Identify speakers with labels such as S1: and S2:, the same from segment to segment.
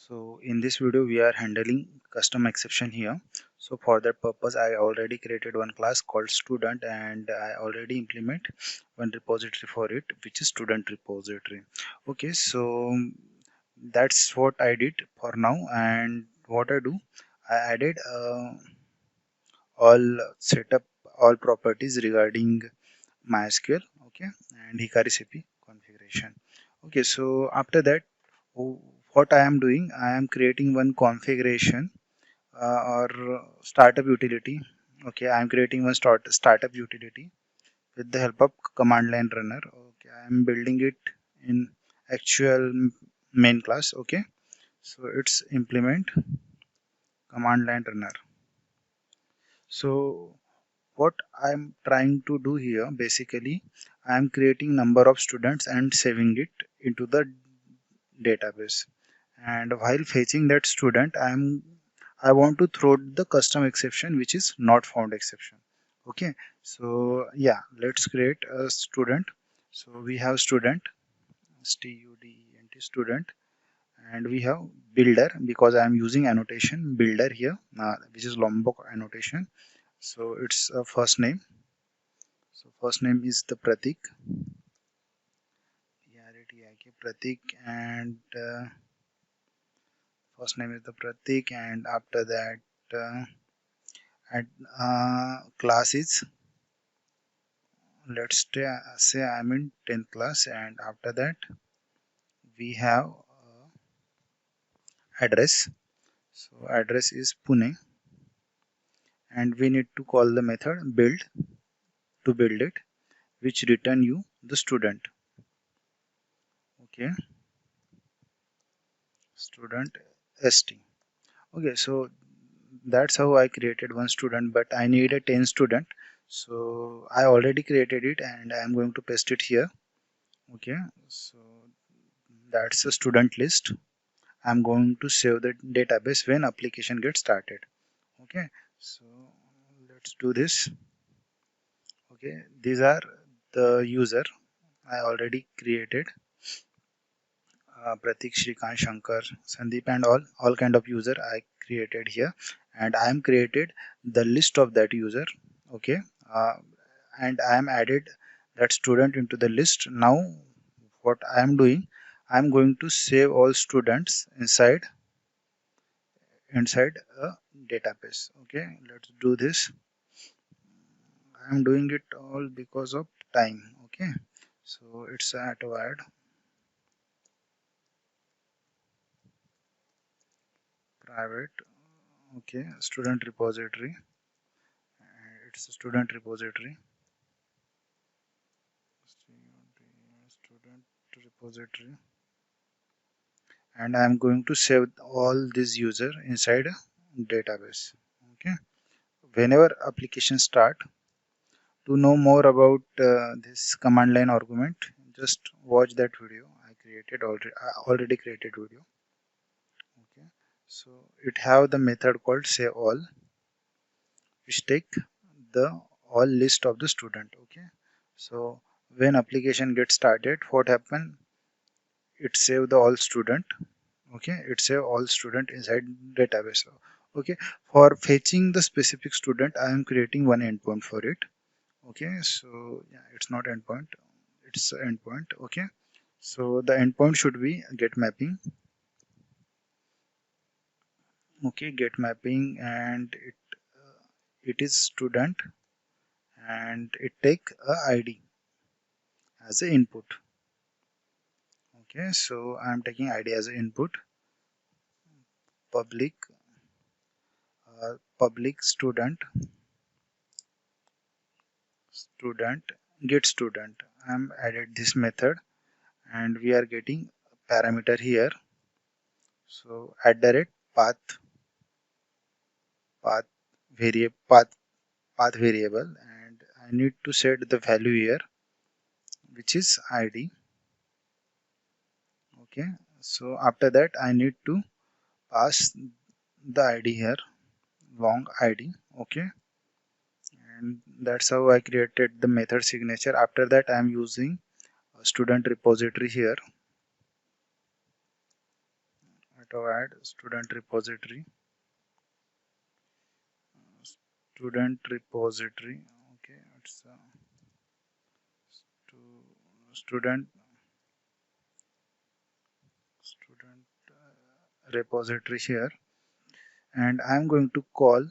S1: So in this video we are handling custom exception here. So for that purpose I already created one class called student, and I already implement one repository for it, which is student repository. Okay, so that's what I did for now. And what I do, I added all setup, all properties regarding MySQL, okay, and Hikari CP configuration. Okay, so after that, what I am doing, I am creating one configuration or startup utility. Okay, I am creating one startup utility with the help of command line runner. Okay, I am building it in actual main class. Okay, so it's implement command line runner. So what I'm trying to do here, basically I'm creating number of students and saving it into the database, and while fetching that student I want to throw the custom exception, which is not found exception. Okay, so yeah, let's create a student. So we have student, student, and we have builder, because I am using annotation builder here, which is Lombok annotation. So it's a first name. So first name is the Pratik, P-R-A-T-I-K, Pratik, and first name is the Pratik, and after that, uh, at class is, let's say I'm in 10th class, and after that we have address. So address is Pune, and we need to call the method build to build it, which return you the student. Okay, student st. Okay, so that's how I created one student, but I need a 10 student. So I already created it and I am going to paste it here. Okay, so that's a student list. I'm going to save the database when application gets started. Okay, so let's do this. Okay, these are the user I already created. Pratik, Shrikant, Shankar, Sandeep, and all kind of user I created here, and I am created the list of that user. Okay, uh, and I am added that student into the list. Now, what I am doing, I am going to save all students inside a database. Okay, let's do this. I am doing it all because of time. Okay, so it's at word private. Okay, student repository. It's a student repository. Student repository, and I'm going to save all these user inside a database. Okay, whenever application start, to know more about this command line argument, just watch that video I already created video. Okay, so it have the method called save all, which take the all list of the student. Okay, so when application gets started, what happen, it save the all student. Okay, it save all student inside database. Okay, for fetching the specific student I am creating one endpoint for it. Okay, so yeah, it's not endpoint, it's endpoint. Okay, so the endpoint should be get mapping. Okay, get mapping, and it is student, and it take a id as a input. Okay, so I am taking id as an input. Public public student get student. I'm added this method, and we are getting parameter here. So at the rate path path path variable, and I need to set the value here, which is id. Okay, so after that I need to pass the id here, long id. Okay, and that's how I created the method signature. After that I am using a student repository here. to add student repository. Student repository. Okay, it's to student student repository here, and I'm going to call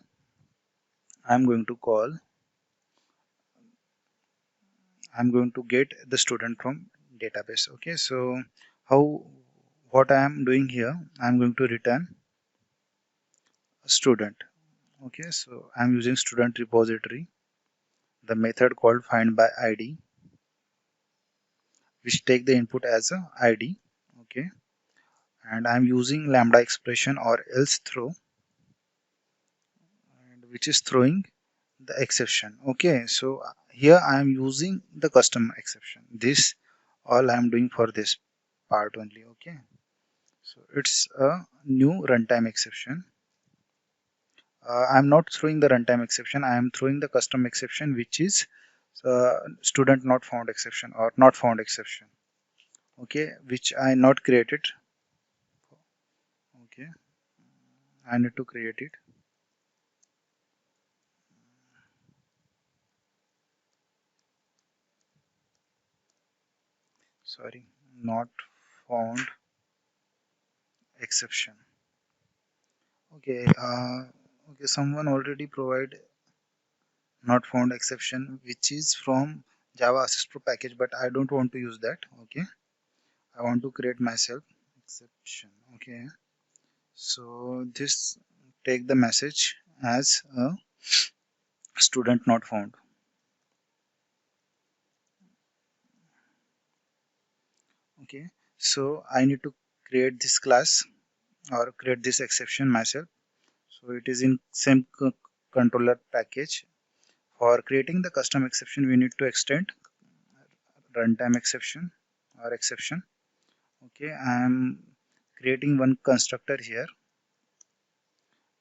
S1: I'm going to get the student from database. Okay, so how what I am doing here, I'm going to return a student. Okay, so I'm using student repository, the method called find by id, which take the input as a id. Okay, and I'm using lambda expression or else throw, and which is throwing the exception. Okay, so here I am using the custom exception. This all I am doing for this part only. Okay, so it's a new runtime exception. I'm not throwing the runtime exception. I am throwing the custom exception, which is student not found exception or not found exception. Okay, which I not created. Okay, I need to create it. Sorry, not found exception. Okay, okay, someone already provide not found exception, which is from Java Assist Pro package, but I don't want to use that. Okay, I want to create myself exception. Okay, so this take the message as a student not found. Okay, so I need to create this class or create this exception myself. So it is in same controller package. For creating the custom exception, we need to extend runtime exception or exception. Okay, I am creating one constructor here,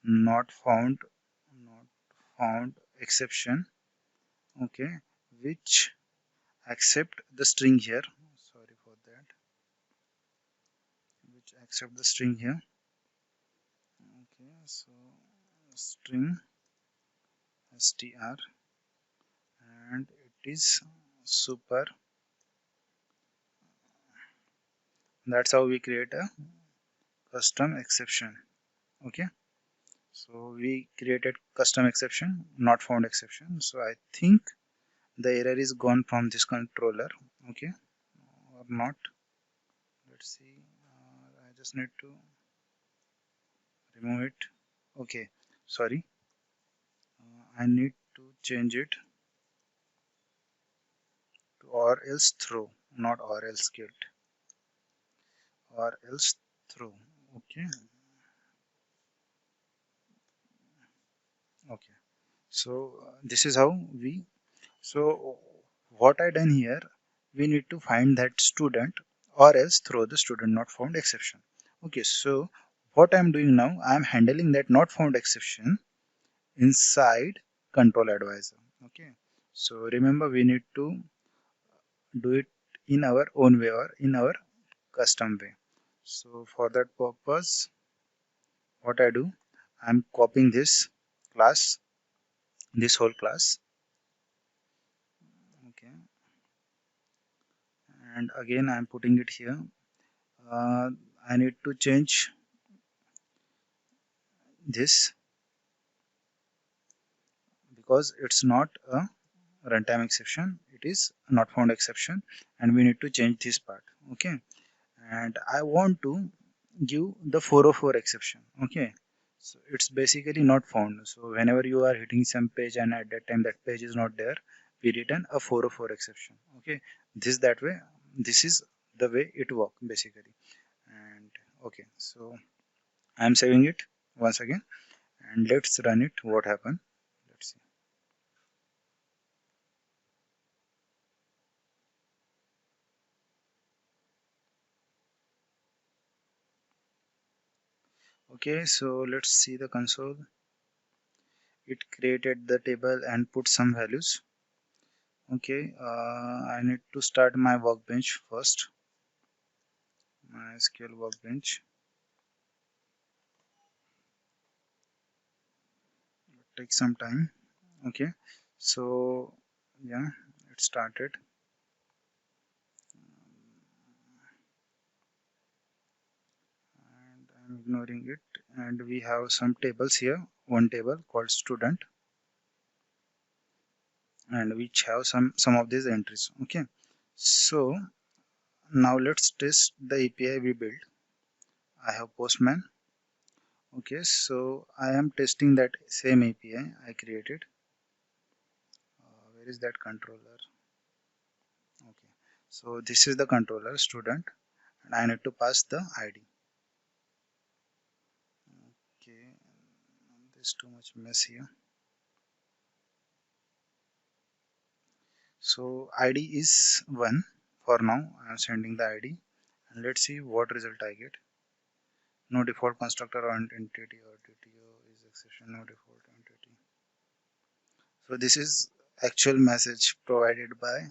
S1: not found, not found exception. Okay, which accept the string here. Sorry for that. Which accept the string here. Okay, so string str, and it is super. That's how we create a custom exception. Okay, so we created custom exception, not found exception. So I think the error is gone from this controller. Okay, or not. Let's see. I just need to remove it. Okay, sorry. I need to change it to or else throw, not or else get, or else throw. Okay, okay. So this is how we. So what I done here, we need to find that student or else throw the student not found exception. Okay, so what I'm doing now, I'm handling that not found exception inside control advisor. Okay, so remember we need to do it in our own way or in our custom way. So for that purpose, what I do, I'm copying this class, this whole class. Okay, and again I'm putting it here. uh, I need to change this because it's not a runtime exception, it is not found exception, and we need to change this part. Okay, and I want to give the 404 exception. Okay, so it's basically not found. So whenever you are hitting some page and at that time that page is not there, we return a 404 exception. Okay, that way, this is the way it work basically. And okay, so I'm saving it once again, and let's run it. What happened? Let's see. Okay, so let's see the console. It created the table and put some values. Okay, I need to start my workbench first. My SQL workbench. take some time. Okay, so yeah, it started. And I'm ignoring it, and we have some tables here, one table called student, and which have some of these entries. Okay, so now let's test the API we built. I have Postman. Okay, so I am testing that same API I created. Where is that controller? Okay, so this is the controller student, and I need to pass the ID. Okay, there's too much mess here. So ID is 1 for now. I am sending the ID, and let's see what result I get. No default constructor or entity, or DTO is exception, no default entity. So this is actual message provided by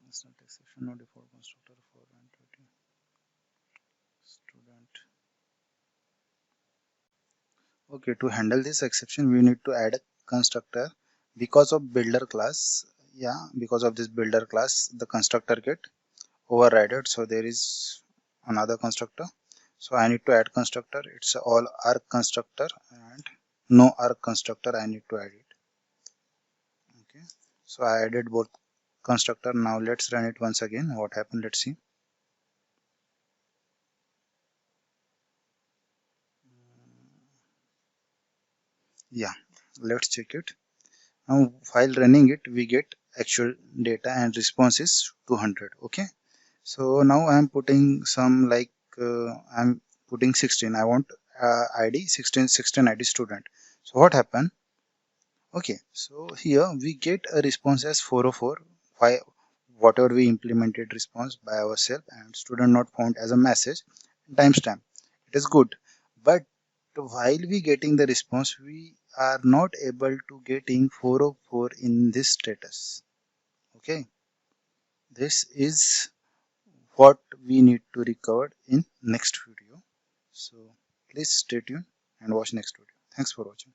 S1: it's not exception, no default constructor for entity student. Okay, to handle this exception, we need to add a constructor because of builder class. Yeah, because of this builder class, the constructor get overridden. So there is another constructor. So I need to add constructor. It's all arc constructor and no arc constructor. I need to add it. Okay. So I added both constructor. Now let's run it once again. What happened? Let's see. Yeah, let's check it. Now while running it, we get actual data and response is 200. Okay. So now I'm putting some like I'm putting 16. I want ID 16 ID student. So what happened? Okay, so here we get a response as 404. Why whatever we implemented response by ourselves and student not found as a message timestamp. It is good, but while we getting the response, we are not able to getting 404 in this status. Okay, this is what we need to recover in next video. So please stay tuned and watch next video. Thanks for watching.